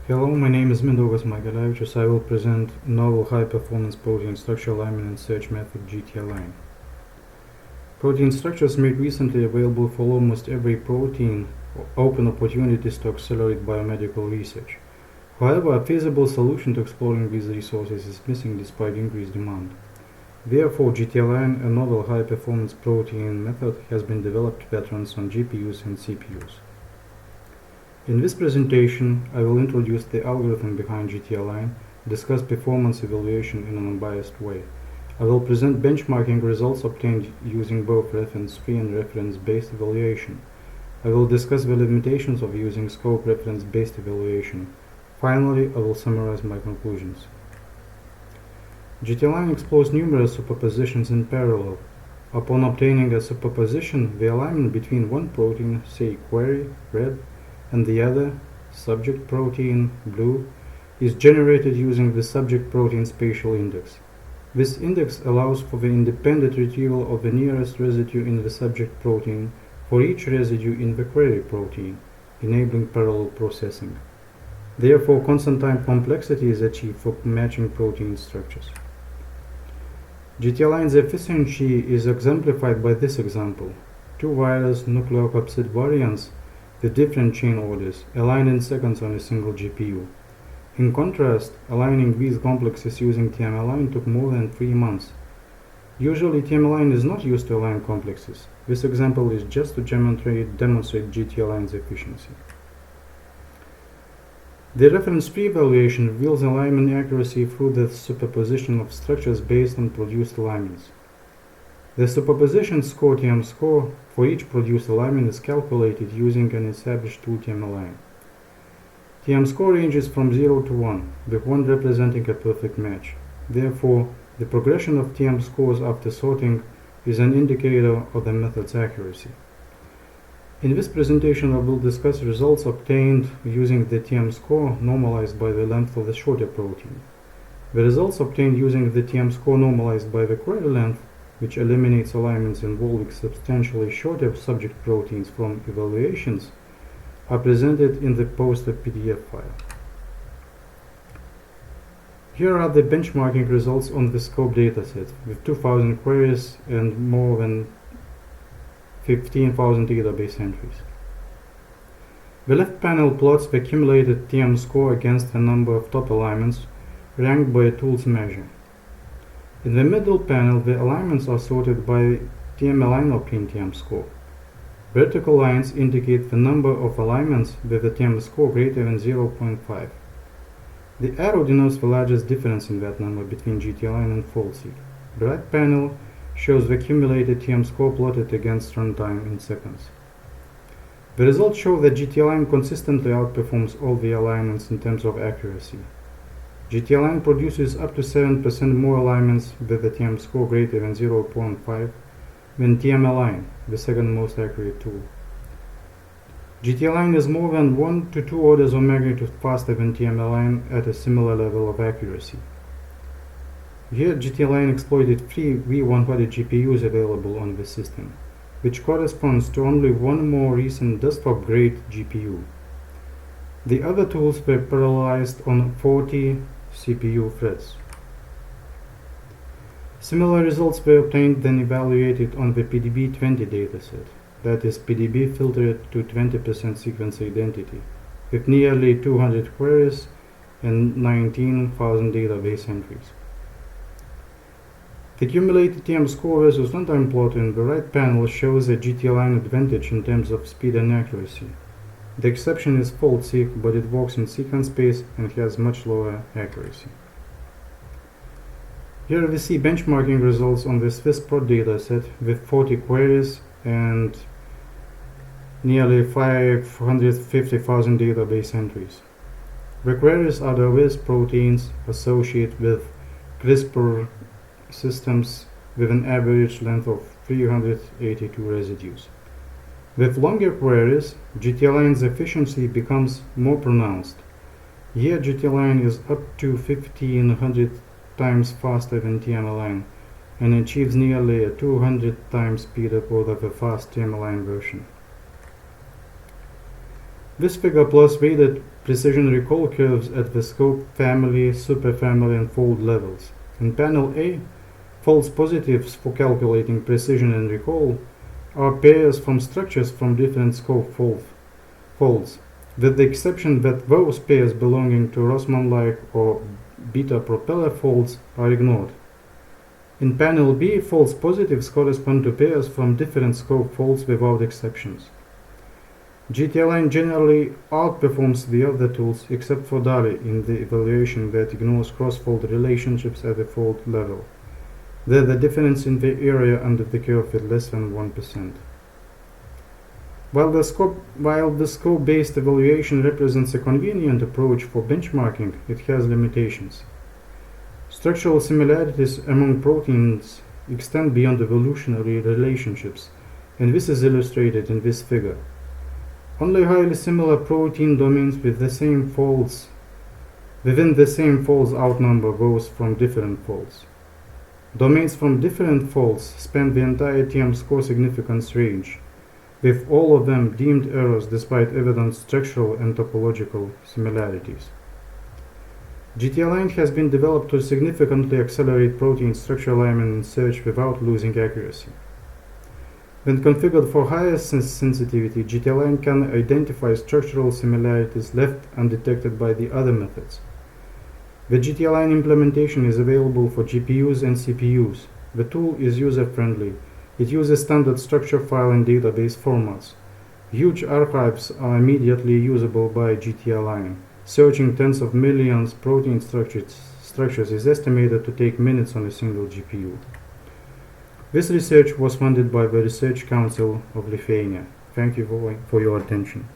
Hello, my name is Mindaugas Margelevicius. I will present novel high-performance protein structure alignment and search method GTalign. Protein structures made recently available for almost every protein open opportunities to accelerate biomedical research. However, a feasible solution to exploring these resources is missing despite increased demand. Therefore, GTalign, a novel high-performance protein method, has been developed to veterans on GPUs and CPUs. In this presentation, I will introduce the algorithm behind GTalign, discuss performance evaluation in an unbiased way. I will present benchmarking results obtained using both reference-free and reference-based evaluation. I will discuss the limitations of using scope reference-based evaluation. Finally, I will summarize my conclusions. GTalign explores numerous superpositions in parallel. Upon obtaining a superposition, the alignment between one protein, say query, red, and the other, subject protein, blue, is generated using the subject protein spatial index. This index allows for the independent retrieval of the nearest residue in the subject protein for each residue in the query protein, enabling parallel processing. Therefore, constant time complexity is achieved for matching protein structures. GTalign's efficiency is exemplified by this example. Two wireless nucleocapsid variants with different chain orders align in seconds on a single GPU. In contrast, aligning these complexes using TM-Align took more than 3 months. Usually, TM-Align is not used to align complexes. This example is just to demonstrate GTalign's efficiency. The reference-free evaluation reveals alignment accuracy through the superposition of structures based on produced alignments. The superposition score TM score for each produced alignment is calculated using an established tool TM-Align. TM score ranges from 0 to 1, with 1 representing a perfect match. Therefore, the progression of TM scores after sorting is an indicator of the method's accuracy. In this presentation, I will discuss results obtained using the TM score normalized by the length of the shorter protein. The results obtained using the TM score normalized by the query length, which eliminates alignments involving substantially shorter subject proteins from evaluations, are presented in the poster PDF file. Here are the benchmarking results on the scope dataset with 2,000 queries and more than 15,000 database entries. The left panel plots the accumulated TM score against a number of top alignments ranked by a tool's measure. In the middle panel, the alignments are sorted by TM-Align obtained TM score. Vertical lines indicate the number of alignments with a TM score greater than 0.5. The arrow denotes the largest difference in that number between GTalign and FaltSeek. The right panel shows the accumulated TM score plotted against runtime in seconds. The results show that GTalign consistently outperforms all the alignments in terms of accuracy. GTalign produces up to 7% more alignments with a TM score greater than 0.5 than TM-Align, the second most accurate tool. GTalign is more than 1 to 2 orders of magnitude faster than TM-Align at a similar level of accuracy. Here, GTalign exploited 3 V100 GPUs available on the system, which corresponds to only one more recent desktop-grade GPU. The other tools were parallelized on 40 CPU threads. Similar results were obtained then evaluated on the PDB-20 dataset, that is PDB filtered to 20% sequence identity, with nearly 200 queries and 19,000 database entries. The cumulated TM score versus runtime plot in the right panel shows a GTalign advantage in terms of speed and accuracy. The exception is FaltSeek, but it works in sequence space and has much lower accuracy. Here we see benchmarking results on the Swiss prod dataset with 40 queries and nearly 550,000 database entries. The queries are diverse proteins associated with CRISPR systems with an average length of 382 residues. With longer queries, GTalign's efficiency becomes more pronounced. Here, GTalign is up to 1500 times faster than TM-Align and achieves nearly a 200 times speed upward of a fast TM-Align version. This figure plots weighted precision recall curves at the scope, family, superfamily, and fold levels. In panel A, false positives for calculating precision and recall are pairs from structures from different scope folds, with the exception that those pairs belonging to Rossmann-like or beta propeller folds are ignored. In panel B, false positives correspond to pairs from different scope folds without exceptions. GTalign generally outperforms the other tools except for DALI in the evaluation that ignores cross-fold relationships at the fold level. There the difference in the area under the curve is less than 1%. While the scope-based evaluation represents a convenient approach for benchmarking, it has limitations. Structural similarities among proteins extend beyond evolutionary relationships, and this is illustrated in this figure. Only highly similar protein domains within the same folds outnumber those from different folds. Domains from different folds span the entire TM score significance range, with all of them deemed errors despite evident structural and topological similarities. GTalign has been developed to significantly accelerate protein structure alignment in search without losing accuracy. When configured for higher sensitivity, GTalign can identify structural similarities left undetected by the other methods. The GTalign implementation is available for GPUs and CPUs. The tool is user-friendly. It uses standard structure file and database formats. Huge archives are immediately usable by GTalign. Searching tens of millions protein structures is estimated to take minutes on a single GPU. This research was funded by the Research Council of Lithuania. Thank you for your attention.